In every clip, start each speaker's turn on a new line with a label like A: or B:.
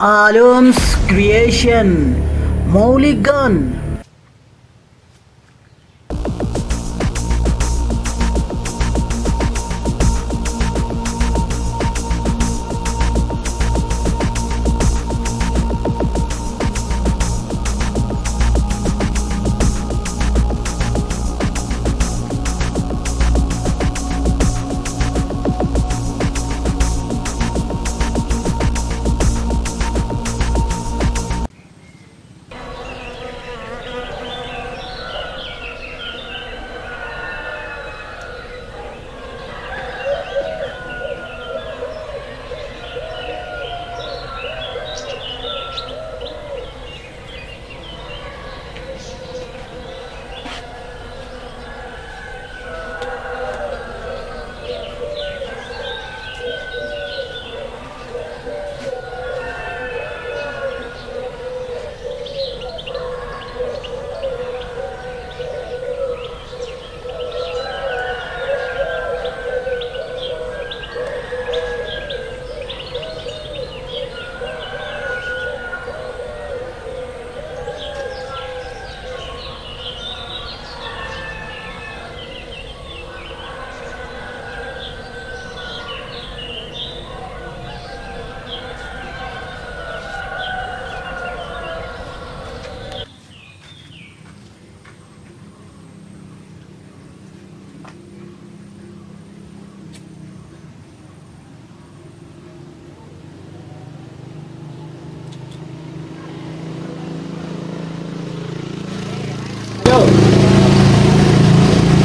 A: Alam's creation মৌলিক গান।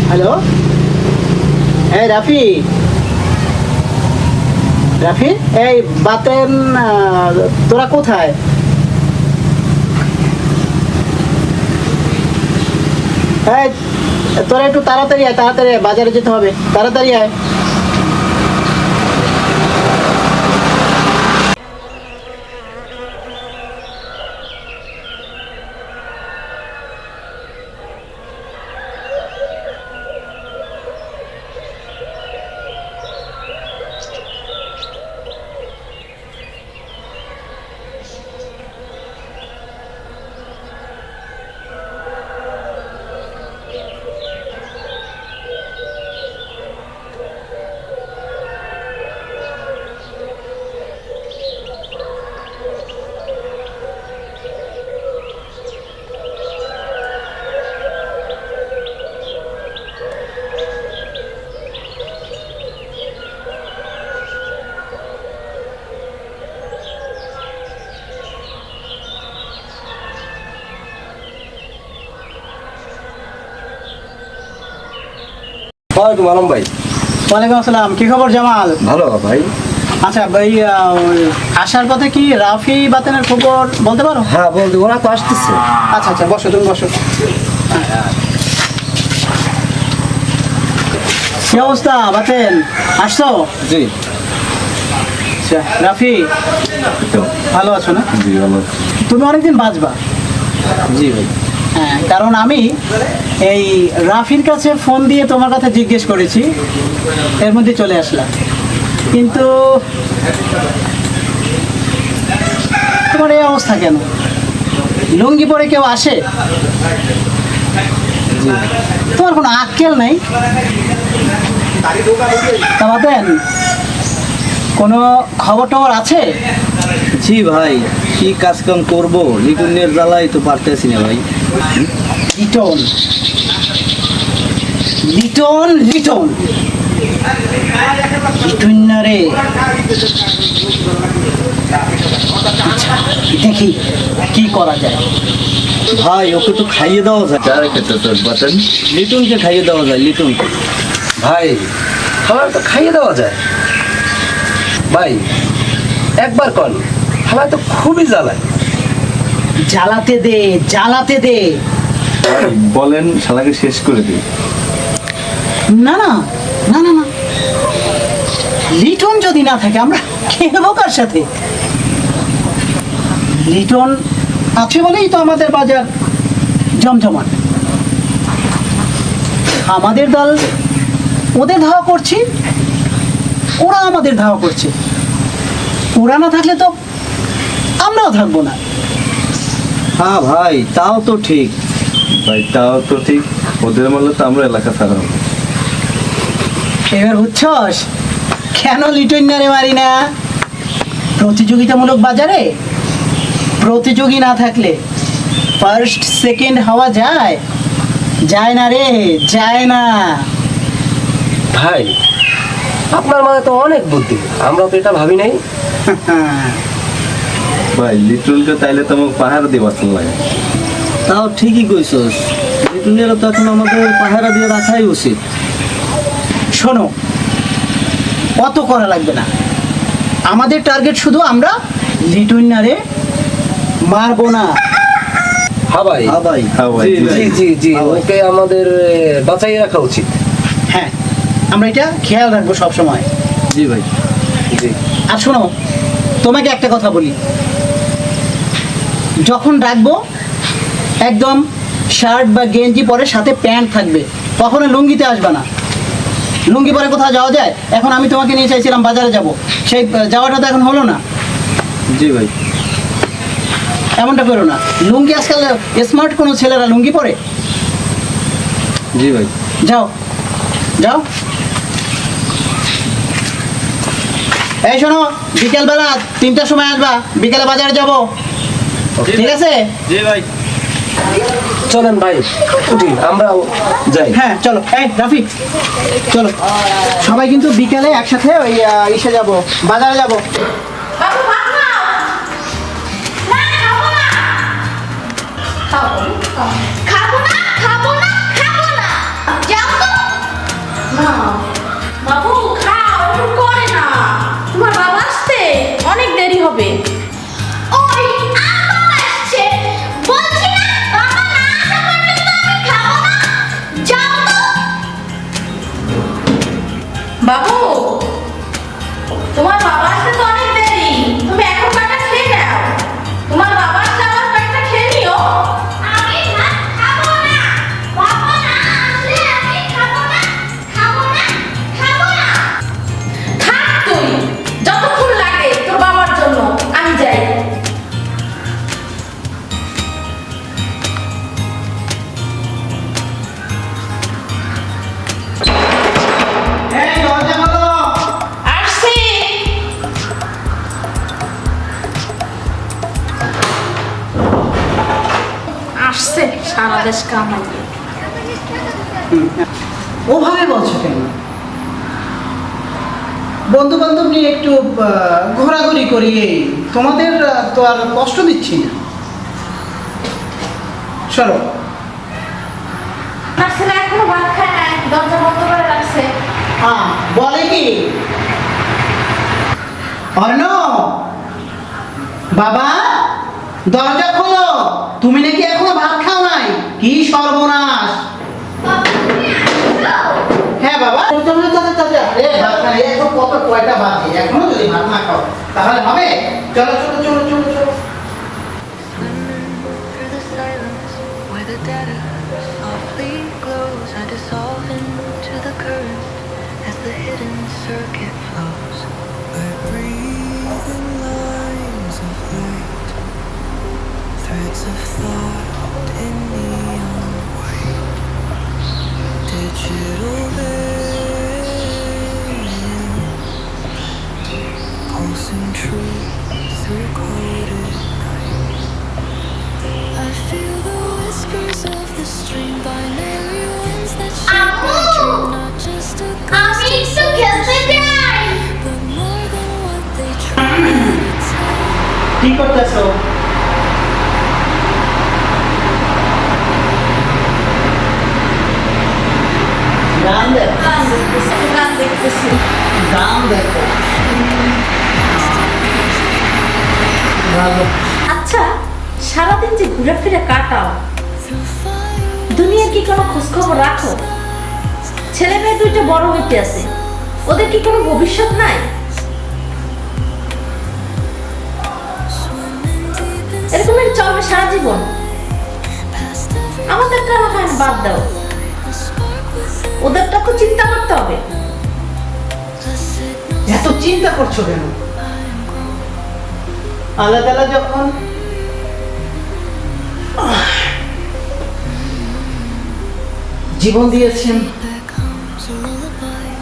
A: Hello, এই রাফি রাফি এই বাতেন, তোরা কোথায়? এই তোরা একটু তাড়াতাড়ি আয়, তাড়াতাড়ি আয়, বাজারে যেতে হবে, তাড়াতাড়ি আয়।
B: ওয়ালাইকুম আলম ভাই।
A: ওয়ালাইকুম আসসালাম। কি খবর জামাল?
B: ভালো ভাই।
A: আচ্ছা ভাই, আসার পথে কি রাফি বাতেনের খবর বলতে পারো?
B: হ্যাঁ বলতে, ওরা তো আসতেছে।
A: আচ্ছা আচ্ছা, বসো, তুমি বসো। কি অবস্থা বাতেন, আসছো?
B: জি।
A: আচ্ছা রাফি, ভালো আছো না?
B: জি ভালো।
A: তুমি অনেকদিন বাঁচবা।
B: জি ভাই।
A: হ্যাঁ, কারণ আমি এই রাফির কাছে ফোন দিয়ে তোমার কথা জিজ্ঞেস করেছি, এর মধ্যে চলে আসলাম। কিন্তু তোমার এই অবস্থা কেন? লুঙ্গি পরে কেউ আসে? তোমার কোনো আক্কেল নেই? তা বাতেন, কোনো খবর টবর আছে?
B: জি ভাই, কি কাজ কাম করবো, লিটনের জ্বালাই তো পারতেছি না ভাই।
A: লিটন লিটন লিটন লিটন না রে। আচ্ছা, দেখি কি করা যায়।
B: ভাই ওকে তো খাইয়ে দেওয়া যায়।
C: যারা খেতে তোর বাতেন
B: লিটনকে খাইয়ে দেওয়া যায়, লিটনকে।
C: ভাই, খাবার তো খাইয়ে দেওয়া যায় ভাই, একবার কর। খাবার তো খুবই জ্বালায়।
A: জ্বালাতে দে, জ্বালাতে দে।
C: বলেন শালাকে শেষ করে দিই।
A: না না না না না, লিটন যদি না থাকে আমরা খেলবো কার সাথে? লিটন আছে বলেই তো আমাদের বাজার জমজমাট। আমাদের দল ওদের ধাওয়া করছি, ওরা আমাদের ধাওয়া করছে। ওরা না থাকলে তো আমরাও থাকবো না।
B: হ্যাঁ ভাই, তাও তো ঠিক।
D: ভাই তাও তো ঠিক, ওদের মারলে তো আমরা এলাকা ছাড়া হবো।
A: এবার বুঝছস কেন লিটুইনারে মারি না? প্রতিযোগিতামূলক বাজারে প্রতিযোগী না থাকলে ফার্স্ট সেকেন্ড হওয়া যায়? যায় না রে, যায় না।
C: ভাই আপনার মাথায় তো অনেক বুদ্ধি, আমরা তো এটা ভাবি নাই।
D: ভাই লিটনকে তাইলে তো আমাকে পাহাড় দিয়ে বাঁচান লাগে।
B: তাও ঠিকই কইছস, লিটুনিয়ারা তো এখন আমাদের পাহারা দিয়ে রাখাই উচিত।
A: শোনো, অত করা লাগবে না। আমাদের টার্গেট শুধু আমরা লিটুইনারে মারবো না।
C: হ্যাঁ ভাই,
B: হ্যাঁ ভাই,
D: হ্যাঁ ভাই,
C: জি
D: জি,
C: জি জি,
B: হ্যাঁ ভাই।
C: ওকে আমাদের বাঁচাই রাখা উচিত।
A: হ্যাঁ, আমরা এটা খেয়াল রাখবো সব সময়।
B: জি ভাই।
C: জি
A: আর শোনো, তোমাকে একটা কথা বলি, যখন ডাকবো একদম শার্ট বা গেঞ্জি পরে সাথে প্যান্ট থাকবে, কখনো লুঙ্গিতে আসবে না। লুঙ্গি পরে কোথাও যাওয়া যায়? এখন আমি তোমাকে নিয়ে চাইছিলাম বাজারে যাব, সেই যাওয়াটা তো এখন হলো না।
B: জি ভাই।
A: এমনটা করো না। লুঙ্গি আজকাল স্মার্ট কোনো ছেলেরা লুঙ্গি পরে?
B: জি ভাই।
A: যাও যাও। এই শোনো, বিকেলবেলা 3টার সময় আসবা, বিকেলে বাজারে যাব, ঠিক আছে?
B: জি ভাই।
C: চলেন ভাই, উঠি, আমরাও যাই।
A: হ্যাঁ চলো। এই রাফি, চলো সবাই কিন্তু বিকেলে একসাথে ওই ইসে যাব, বাজারে যাব।
E: বাবু ভাত খাও। না খাবো না। খাবো না, খাবো না, খাবো না। যাও তো। না বাবু খাও, একটু করে না। তোমার বাবা আসতে অনেক দেরি হবে। ওই আবার আসছে। বলছি না বাবা না আসা পর্যন্ত আমি খাবো না। যাও তো। বাবু, তোমার বাবা আসতে তো অনেক দেরি, তুমি এখন কটা খেয়ে নাও। তোমার বাবা আসতে আবার কয়েকটা খেয়ে নিও। আমি ভাত খাবো না। বাবা না আসলে আমি খাবো না, খাবো না, খাবো না। থাক তুই, যতক্ষণ লাগে তোর বাবার জন্য, আমি যাই।
A: এই দরজা খোলো।
E: আসছি। আসছে সারা দেশ কামাইয়ে।
A: ওভাবে বলছো কেন? বন্ধু বান্ধব নিয়ে একটু ঘোরাঘুরি করি, তোমাদের তো আর কষ্ট দিচ্ছি না। সরো।
E: আপনার ছেলে এখনো ভাত খায় নাই, দরজা বন্ধ করে রাখছে।
A: হ্যাঁ, বলে কি? অর্ণব, বাবা দরজা খোলো, তুমি নাকি এখনো ভাত খাও নাই। কি সর্বনাশ! হ্যাঁ বাবা, ভাত খাই, এখন কত কয়টা বাজে, এখনো যদি ভাত না খাও তাহলে হবে? চলো চলো চলো চলো চলো।
F: Through the silence where the data softly glows, I dissolve into the current as the hidden circuit flows. I breathe in lines of light, threads of thought in neon white, digital vision, pulsing truth through coded night. I feel the whispers of the stream, binary ones that shape my dream, not just a ghost
E: আমি একটু খেলতে যাই।
F: but more than what they try to tell.
A: কি করতেছো? গান দেখো,
E: গান দেখতেছি।
A: গান দেখো। ভালো।
E: আচ্ছা, সারাদিন যে ঘুরে ফিরে কাটাও,
F: Through fire,
E: দুনিয়ার কি কোনো খোঁজ খবর রাখো? ছেলে মেয়ে দুইটা বড় হইতে আছে, ওদের কি কোনো ভবিষ্যৎ নাই?
F: swimming deep in
E: এরকমই চলবে সারা জীবন?
F: past every
E: আমাদেরটা না হয় বাদ দাও,
F: spark within
E: ওদেরটা তো চিন্তা করতে হবে।
F: a signal
A: এত চিন্তা করছো কেন?
F: I am grown.
A: আল্লাহ তাআলা যখন জীবন দিয়েছেন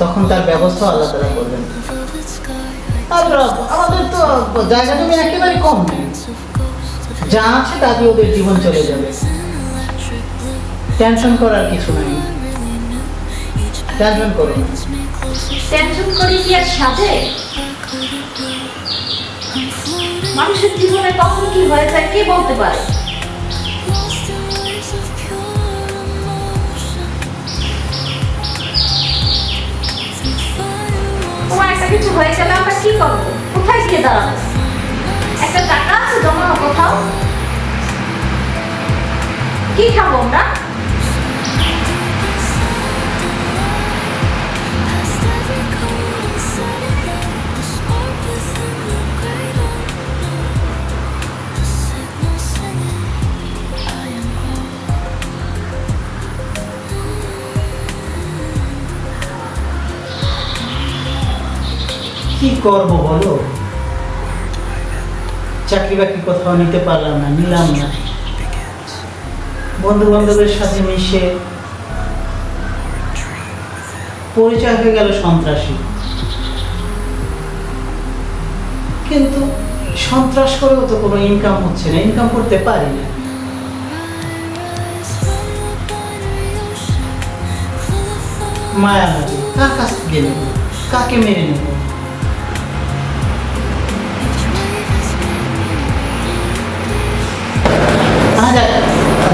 A: তখন তার ব্যবস্থা আল্লাহ তাআলা করবেন। আর আমাদের তো জায়গা জমি একেবারে কম নেই, যা আছে তা দিয়ে ওদের জীবন চলে যাবে। টেনশন করার কিছু নাই, টেনশন করো না।
E: টেনশন করে কি আর সাথে মানুষের জীবনে কখন কি হয়ে যায় কে বলতে পারে? তোমার একটা কিছু হয়ে গেলে আমরা কি করবো? কোথায় গিয়ে দাঁড়াবো? একটা টাকা আছে জমানো কোথাও? কি খাবো আমরা?
A: কি করব বলো, চাকরি বাকরি কোথাও নিতে পারলাম না, নিলাম না। বন্ধু বান্ধবের সাথে মিশে পরিচয় হয়ে গেল সন্ত্রাসী, কিন্তু সন্ত্রাস করেও তো কোনো ইনকাম হচ্ছে না, ইনকাম করতে পারি না। মায়া লাগে, কার কাছ থেকে নেব, কাকে মেরে নেব?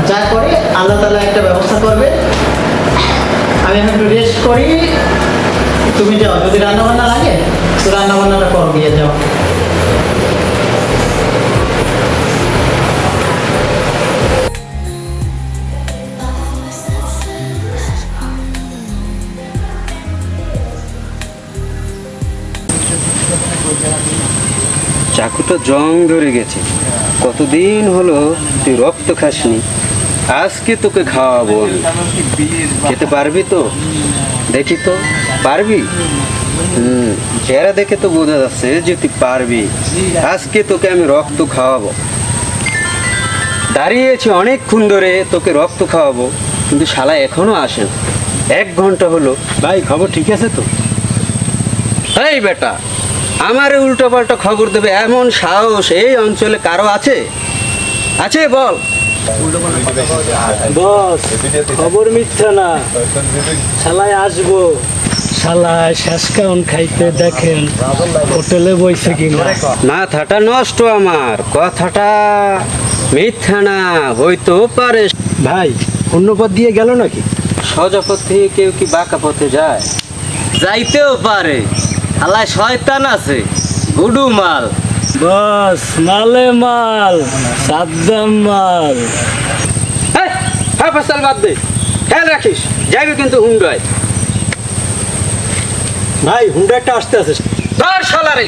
A: যা করে আল্লাহ তাআলা একটা ব্যবস্থা করবে। আমি এখন একটু রেস্ট করি, তুমি যাও, যদি রান্না বান্না লাগে তো রান্না বান্নাটা করো, দিয়ে যাও।
G: চাকুটা জং ধরে গেছে, কতদিন হলো তুই রক্ত খাসনি, আজকে তোকে খাওয়াবো আমি। খেতে পারবি তো? দেখি তো, পারবি? চেহারা দেখে তো বোঝা যাচ্ছে যে তুই পারবি। আজকে তোকে আমি রক্ত খাওয়াবো। দাঁড়িয়েছি অনেকক্ষণ ধরে তোকে রক্ত খাওয়াবো, কিন্তু শালা এখনো আসেন। 1 ঘন্টা হলো।
B: ভাই খবর ঠিক আছে তো?
G: এই বেটা, আমারে উল্টো পাল্টা খবর দেবে এমন সাহস এই অঞ্চলে কারো আছে? আছে বল।
H: বস, খবর মিথ্যা না, শালায় আসবো। শালায় শেষ কাউন খাইতে দেখেন হোটেলে বইছে কিনা।
G: মাথাটা নষ্ট আমার, কথাটা মিথ্যা না হইতেও পারে।
H: ভাই অন্য পথ দিয়ে গেল নাকি?
G: সোজা পথ থেকে কেউ কি বাঁকা পথে যায়? যাইতেও পারে। আল্লাহ শয়তান আছে, গুডু মাল।
H: বস, মালে মাল, সাদ্দাম মাল।
G: হ্যাঁ ফসল বাদ দে, খেয়াল রাখিস, যাইবে কিন্তু হুন্ডায়।
H: ভাই হুন্ডা একটা আসতে আছে।
G: ধর শালারে।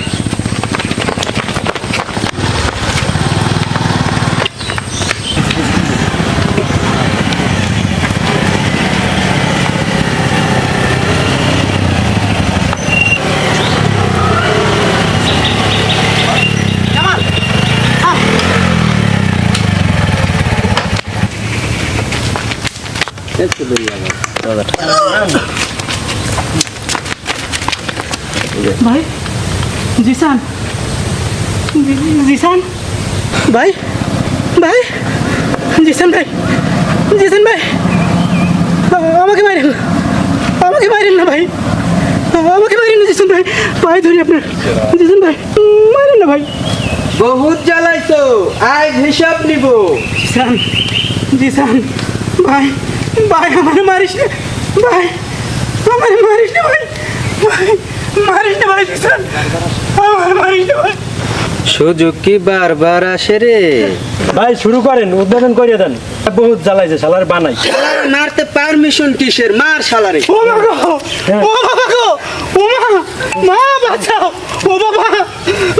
A: ভাই জিসান, জিসান ভাই, ভাই জিসান ভাই, জিসান ভাই, আমাকে মারেন না, আমাকে মারেন না ভাই, আমাকে মারেন না জিসান ভাই, ভাই ধরি আপনার, জিসান ভাই মারেন না ভাই।
G: বহুত জ্বালাইছো, আজ হিসাব নিব।
A: জিসান, জিসান ভাই, ভাই আমার মারিস না ভাই, আমার মারিস না ভাই, ভাই মারিস না ভাই, জিসান আমার মারিস না ভাই।
G: সুযোগ কি বারবার আসে রে?
H: ভাই শুরু করেন, উদ্বোধন করে দেন। বহুত জ্বালাইছে, শালার বানাই।
G: শালারে মারতে পারমিশন কিসের? মার শালারে।
A: ও মা গো, ও বাবা গো, ও মা, মা বাঁচাও, ও বাবা,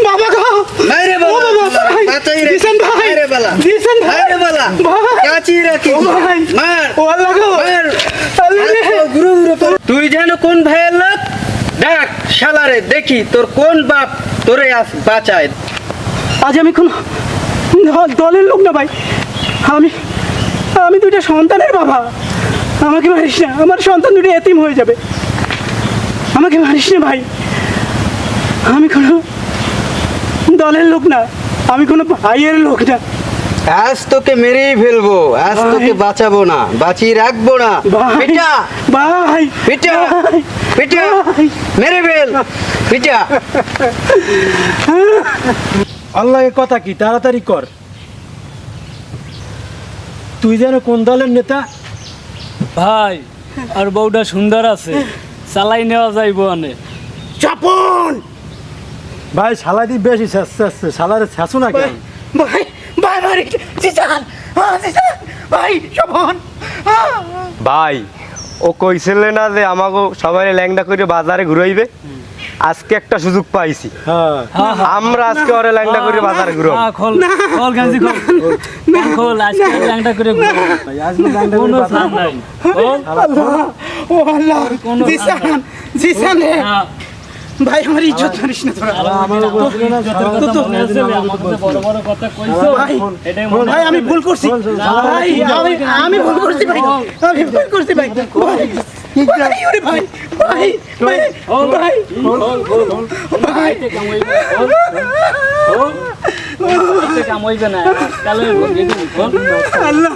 A: বাবা গো,
G: মাইরে
A: ও
G: বালা,
A: বাবা ভাই,
G: বাঁচাই রে।
A: জিসান ভাই,
G: মাইরে বালা,
A: জিসান ভাই,
G: মাইরে বালা,
A: ভাই,
G: কাচি রাখি।
A: ও ভাই,
G: মার,
A: ও আল্লাহ গো,
G: মার।
A: আল্লাহ রে।
G: গুরু গুরু কর। তুই যেন কোন ভাইয়ের লোক? ডাক শালারে, দেখি তোর কোন বাপ তোরে বাঁচায়।
A: আজ আমি কোনো দলের লোক না ভাই, আমি আমি দুইটা সন্তানের বাবা। আমাকে মারিস না, আমার সন্তান দুটো এতিম হয়ে যাবে। আমাকে মারিস না ভাই, আমি কোনো দলের লোক না, আমি কোনো ভাইয়ের লোক না।
G: আজ তোকে মেরেই ফেলবো, আজ তোকে বাঁচাবো না, বাঁচিয়ে রাখবো না।
A: ভাই,
G: পিটা
A: ভাই,
G: পিটা
A: ভাই,
G: পিটা, মেরে ফেল, পিটা।
H: আল্লাহর কথা কি, তাড়াতাড়ি কর। তুই যেন কোন দলের নেতা? ভাই আর বউটা সুন্দর আছে, চালাই নেওয়া যাইবো অনেক।
A: চাপন
H: ভাই শালাদি বেশি শেষছে, শালারে শেষো না কেন?
A: ভাই, ভাই মারি জিসান, জিসান ভাই, চাপন
I: ভাই ও কইছিলে না যে আমাকে সবাই ল্যাংডা করে বাজারে ঘুরাইবে? আজকে একটা সুযোগ পাইছি,
H: হ্যাঁ
I: আমরা আজকে ওরে ল্যাংডা করে বাজারে ঘুরাবো।
H: খোল খোল গাঞ্জি খোল, খোল আজকে ল্যাংটা করে ঘুরাবো।
B: আজকে গানটা
H: কোনো ছাড় নাই। খোল।
A: ও আল্লাহ, জিসান, জিসান রে ভাই, আমার ইজ্জত মারিস না তোরা।
H: আমার বলছিল না যত কথা মনে আছে আমাদের বড় বড় কথা কইছো
A: ভাই,
H: এটাই
A: ভাই আমি ভুল করছি ভাই, আমি ভুল করছি ভাই, আমি ভুল করছি ভাই, ভাই, ওরে ভাই, ভাই, ভাই, ভাই, ভাই,
H: কামইবে না কালে
A: আল্লাহ,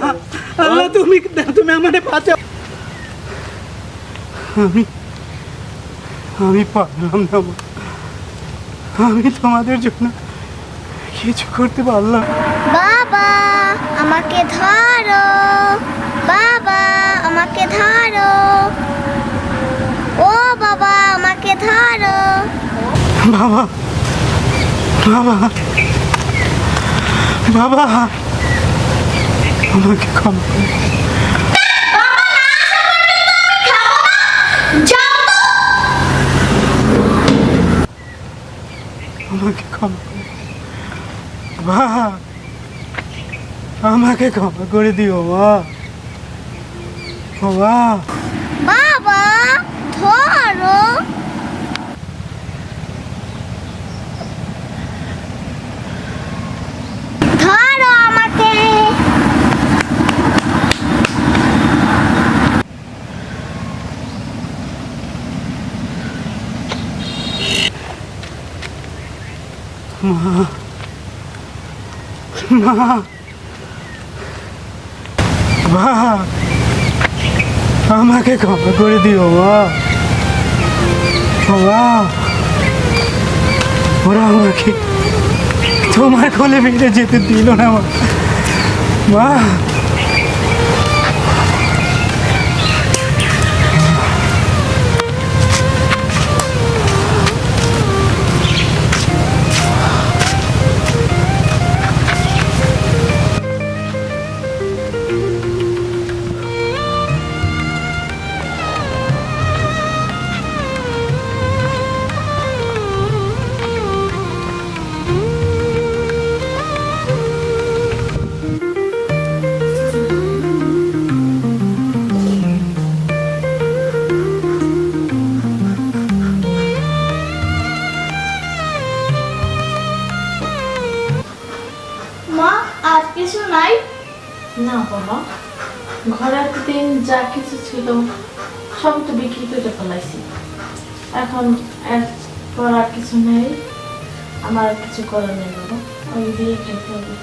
A: আল্লাহ তুমি তুমি আমারে বাঁচাও। আমি পারলাম না মা। আমি তোমাদের জন্য কিছু করতে পারলাম না।
J: বাবা আমাকে ধরো, বাবা আমাকে ধরো, ও বাবা আমাকে ধরো।
A: বাবা, বাবা, বাবা, আমাকে ক্ষমা করো। আমাকে ক্ষমা করে, মা, আমাকে ক্ষমা করে দিও মা, ও মা।
J: বাবা ধরো, ধরো আমাকে।
A: মা, আমাকে ক্ষমা করে দিও মা, ও মা। ওরা আমাকে তোমার কোলে ফিরে যেতে দিল না মা, মা।
E: মা আর কিছু নাই? না বাবা, ঘরের দিন যা কিছু ছিল সব তো বিক্রি করে ফেলাইছি। এখন এরপর আর কিছু নেই, আমার আর কিছু করার নেই বাবা, ওই দিয়ে খেতে হবে।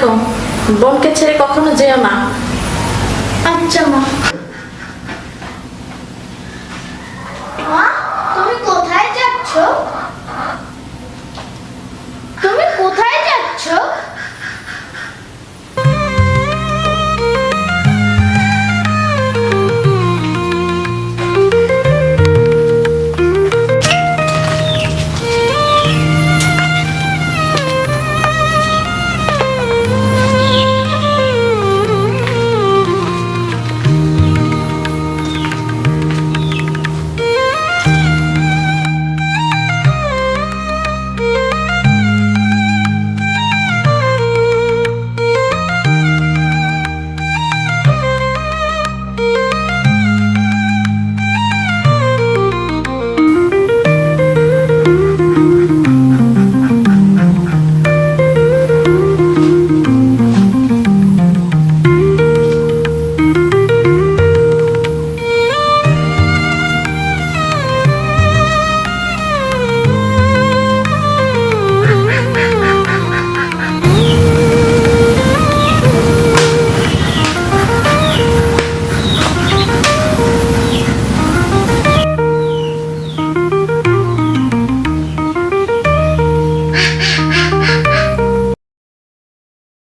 E: দেখো বোনকে ছেড়ে কখনো যেও না।
J: আচ্ছা মা।